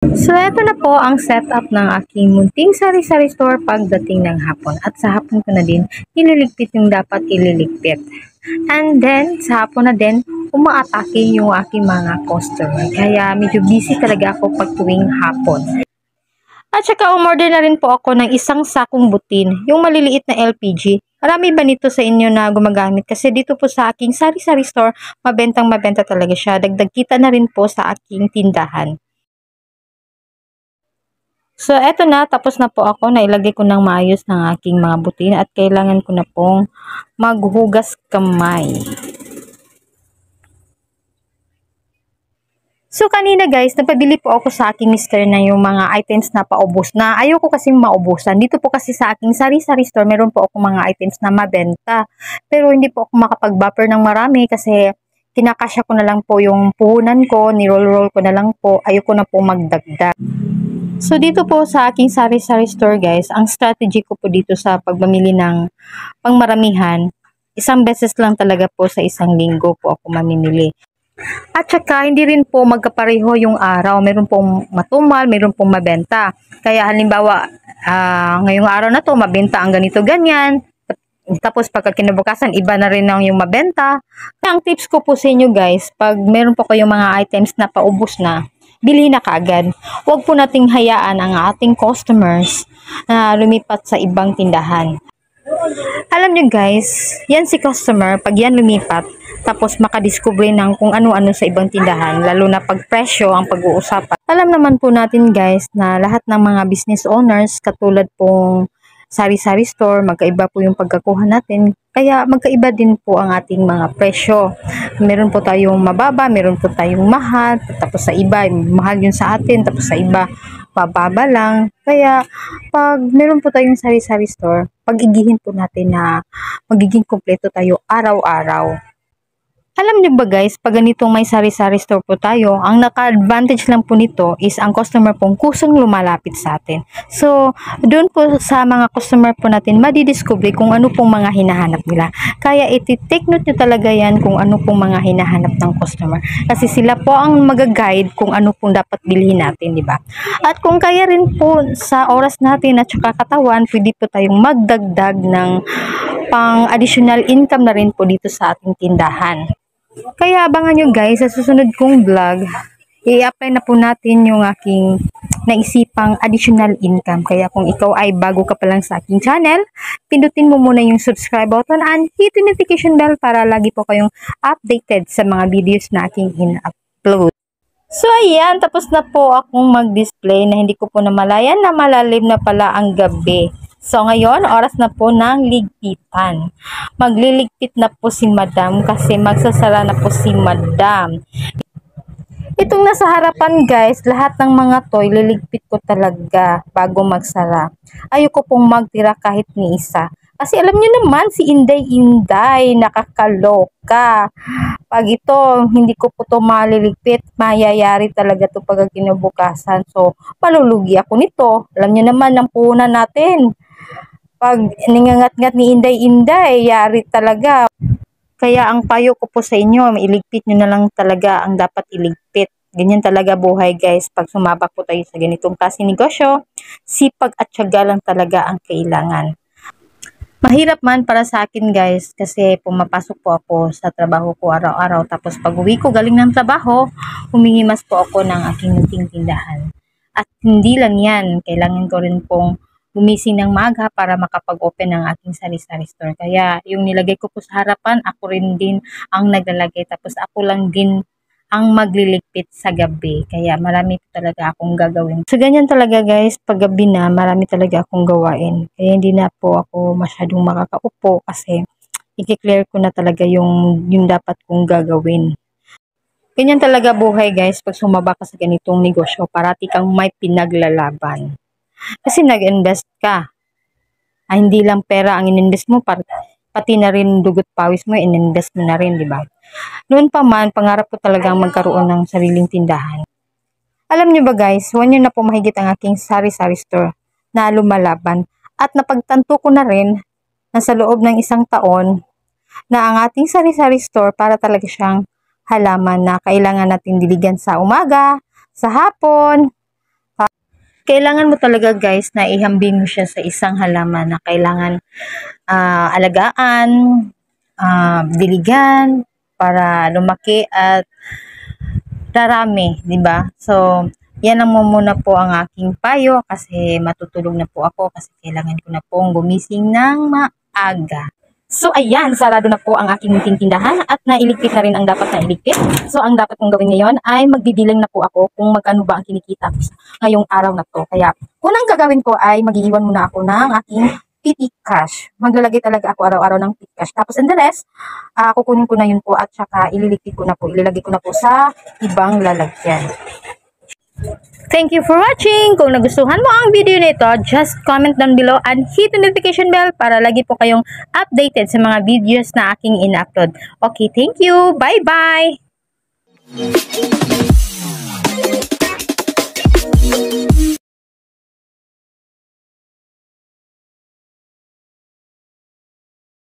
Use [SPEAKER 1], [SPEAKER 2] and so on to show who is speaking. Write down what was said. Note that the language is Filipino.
[SPEAKER 1] So, eto na po ang setup ng aking munting sari-sari store pagdating ng hapon. At sa hapon ko na din, ililigpit yung dapat ililigpit. And then, sa hapon na din, umaatake yung aking mga customer. Kaya medyo busy talaga ako pag tuwing hapon. At saka umorder na rin po ako ng isang sakong butin, yung maliliit na LPG. Marami ba nito sa inyo na gumagamit? Kasi dito po sa aking sari-sari store, mabentang mabenta talaga siya. Dagdag kita na rin po sa aking tindahan. So, eto na, tapos na po ako. Nailagay ko ng maayos ng aking mga butin at kailangan ko na pong maghugas kamay. So, kanina guys, nagpabili po ako sa aking mister na yung mga items na paubos na. Ayoko kasing maubusan. Dito po kasi sa aking sari-sari store, meron po ako mga items na mabenta. Pero hindi po ako makapag-buffer ng marami kasi kinakasya ko na lang po yung puhunan ko, ni-roll-roll ko na lang po. Ayoko na po magdagdag. So, dito po sa aking sari-sari store guys, ang strategy ko po dito sa pagmamili ng pangmaramihan, isang beses lang talaga po sa isang linggo po ako mamimili. At saka, hindi rin po magkapareho yung araw. Meron pong matumal, meron pong mabenta. Kaya halimbawa, ngayong araw na to, mabenta ang ganito ganyan. Tapos pagka kinabukasan, iba na rin ang yung mabenta. Kaya ang tips ko po sa inyo guys, pag meron po kayong mga items na paubos na, bilhin na kaagad. Huwag po nating hayaan ang ating customers na lumipat sa ibang tindahan. Alam nyo guys, yan si customer, pag yan lumipat, tapos makadiscover ng kung ano-ano sa ibang tindahan, lalo na pag presyo ang pag-uusapan. Alam naman po natin guys na lahat ng mga business owners, katulad pong sari-sari store, magkaiba po yung pagkakuha natin. Kaya magkaiba din po ang ating mga presyo. Meron po tayong mababa, meron po tayong mahal, tapos sa iba, mahal yun sa atin, tapos sa iba, mababa lang. Kaya pag meron po tayong sari-sari store, pag-igihin po natin na magiging kumpleto tayo araw-araw. Alam niyo ba guys, pag ganitong may sari-sari store po tayo, ang naka-advantage lang po nito is ang customer pong kusang lumalapit sa atin. So, doon po sa mga customer po natin, madidiscover kung ano pong mga hinahanap nila. Kaya iti-take note nyo talaga yan kung ano pong mga hinahanap ng customer. Kasi sila po ang mag-guide kung ano pong dapat bilhin natin, di ba? At kung kaya rin po sa oras natin at saka katawan, pwede po tayong magdagdag ng pang additional income na rin po dito sa ating tindahan. Kaya abangan nyo guys, sa susunod kong vlog, i-apply na po natin yung aking naisipang additional income. Kaya kung ikaw ay bago ka pa lang sa aking channel, pindutin mo muna yung subscribe button and hit notification bell para lagi po kayong updated sa mga videos na aking in-upload. So ayan, tapos na po akong mag-display na hindi ko po namalayan na malalim na pala ang gabi. So ngayon, oras na po ng ligpitan. Magliligpit na po si Madam kasi magsasara na po si Madam. Itong nasa harapan guys, lahat ng mga toy, liligpit ko talaga bago magsara. Ayoko pong magtira kahit ni isa. Kasi alam niyo naman, si Inday, nakakaloka. Pag ito, hindi ko po ito maliligpit, mayayari talaga ito pag kinabukasan. So, malulugi ako nito. Alam niyo naman, ang puhunan natin. Pag ningangat-ngat ni Inday, yari talaga. Kaya ang payo ko po sa inyo, iligpit nyo na lang talaga ang dapat iligpit. Ganyan talaga buhay guys. Pag sumabak po tayo sa ganitong klase negosyo, sipag at tiyaga lang talaga ang kailangan. Mahirap man para sa akin guys kasi pumapasok po ako sa trabaho ko araw-araw. Tapos pag uwi ko galing ng trabaho, humihimas po ako ng aking munting tindahan. At hindi lang yan, kailangan ko rin pong gumising ng maaga para makapag-open ng aking sari-sari store. Kaya yung nilagay ko po sa harapan, ako rin din ang naglalagay. Tapos ako lang din ang magliligpit sa gabi. Kaya marami talaga akong gagawin. So ganyan talaga guys, pag gabi na, marami talaga akong gawain. Kaya hindi na po ako masyadong makakaupo kasi i-clear ko na talaga yung dapat kong gagawin. Ganyan talaga buhay guys, pag sumaba ka sa ganitong negosyo, parati kang may pinaglalaban. Kasi nag-invest ka. Hindi lang pera ang ininvest mo, pati na rin dugot pawis mo, ininvest mo na rin, di ba? Noon pa man, pangarap ko talagang magkaroon ng sariling tindahan. Alam niyo ba guys, 1 year na po mahigit ang aking sari-sari store na lumalaban. At napagtanto ko na rin na sa loob ng 1 taon na ang ating sari-sari store para talaga siyang halaman na kailangan natin diligan sa umaga, sa hapon, kailangan mo talaga guys na ihambing mo siya sa isang halaman na kailangan alagaan, diligan para lumaki at darami, 'di ba? So, yan lang muna po ang aking payo kasi matutulog na po ako kasi kailangan ko na pong gumising ng maaga. So, ayan, sarado na po ang aking tindahan at nailigpit na rin ang dapat na iligpit. So, ang dapat kong gawin ngayon ay magbibilang na po ako kung magkano ba ang kinikita ko ngayong araw na to. Kaya, unang gagawin ko ay mag-iiwan muna ako ng aking petty cash. Maglalagay talaga ako araw-araw ng petty cash. Tapos, and the rest, kukunin ko na yun po at saka ililigpit ko na po. Ilalagay ko na po sa ibang lalagyan. Thank you for watching. Kung nagustuhan mo ang video nito, just comment down below and hit the notification bell para lagi po kayong updated sa mga videos na aking in-upload. Okay, thank you. Bye-bye!